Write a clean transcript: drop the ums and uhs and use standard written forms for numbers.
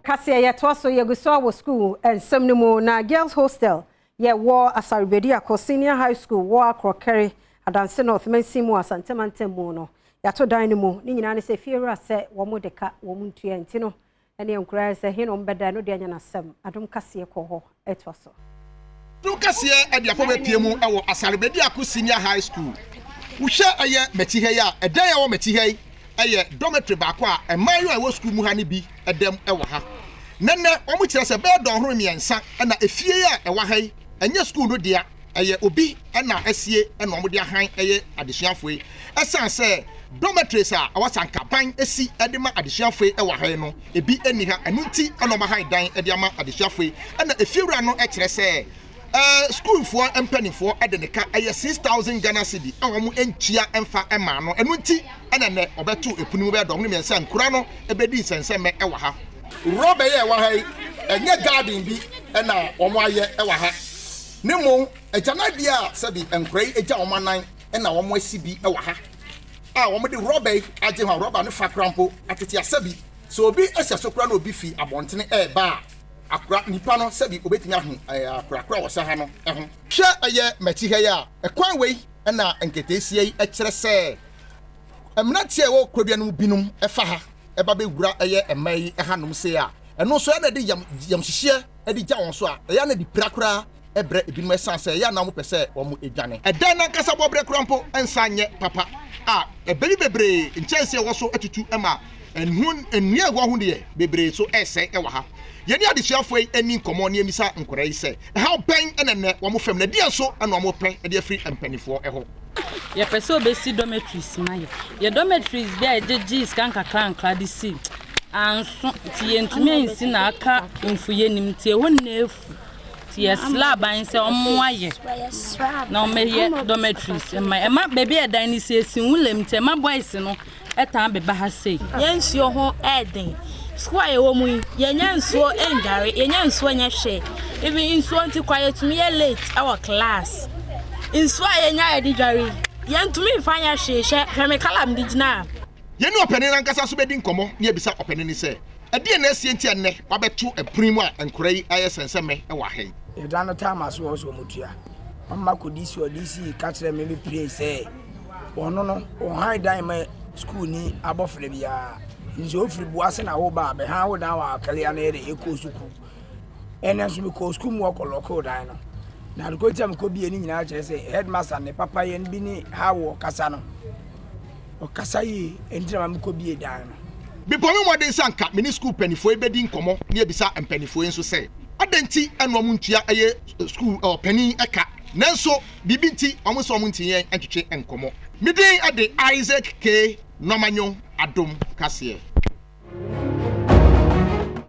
Kasee ye twaso ye guswa wo school and semnimu na girls hostel ye wo Asare Bediako Senior High School wo Akrokere Adanse North mensimu asantemantemu no yato dan ni mu ni nyina ne se fiera se wo mu deka wo mu ntua nti no ene enkura se he no mbeda no de anya na sem Adom Kasee ko ho etwaso Adom Kasee adiafo bepiemu ewo Asare Bediako Senior High School wo hye eye meti he ya edan ya wo meti he eye dormitory baako a emayo a wo school mu ha ne bi edem ewo ha nenne omu kire se be don horo miensa na efie a ewa ha enye school no dia eye obi na asie na omu dia han eye adesuafo yi esan se dormitories a awasanka ban esi edema adesuafo yi ewa ha no ebi eni ha enunti na omu han dan ede ama adesuafo yi na efiewura no kire se school for empanifo edeneka eye 6000 Ghana cedi awomu enchia emfa ema no enunti ne obeto epunu be dom ne mensa nkura no ebedi senseme ewa ha robe ye ewa ha enye garden bi na omo aye ewa ha ne mo ejana dia sabi enkurai eja omo nan na omo asi bi ewa ha omo de robe aje ha robe no fa krampo atete asabi so obi ehya sokura na obi fi abontene ba akura nipa no sabi obetimi ahu akura wo sa ha no hwe aye mati ha ya ekwan wei na enketesie yi ekire se emnatie wo kwabia no binum efa ha eba be wura eye emai ehanom se a eno so ya na de yam hihie edi gya won so a ya na di prakura ebre ebinum esanse ya na mo pese wo mo edwane edan na kasa bo bre krampo ensanye papa ebeli bebre nchense wo so atutu ema enhun enua egwa hu de bebre so ese ewa ha yeni adesuafo eni nkomo ne emisa nkora yi se ha pen enene wo mo fam na dia so na wo mo pen e de free empanifo eho ye person obesi dormitories maye ye dormitories be ejeji skanka krankra de si anso ti entumi ensi na aka mfuye nim ti eho na efu ti slab an se omo aye na o meye dormitories ema baby edan ni se sinwulem ti ema boys no etan be ba ha sei yensuo ho eden square wo mu yenyansuo engare yenyansuo nyehwe even insuo nti quiet me late our class insuo yenya edijari yentumi fanya hwehwe hwemekala mdigina yeni opene na nkasa so bedi nkomo ne ebisa opene ni se ade na asie nti enne wabeto eprimu a enkurai aye senseme ewa hen edano time aso so mutua amma kodisi odisi ka kire me be pray se ono no o han dan ma school ni abofre bia nje ofri buase na wo ba be han wo dan wa kale ya na ere eko suku enen so be ko school mu okoloko dan no na ko jam ko bi eni nyina kire se headmaster ne papa ye bi ni hawo kasa no o kasa yi entra ma ko bi dan no bi pomi modern sanka mini school penifo ebedi nkomo ne ebisa empenifo enso se adenti eno mu ntua eye school peni eka nanso bibi nti omo so omo ntiye entwetwe enkomo midin ade Isaac K Nomanyo Adom Kasee.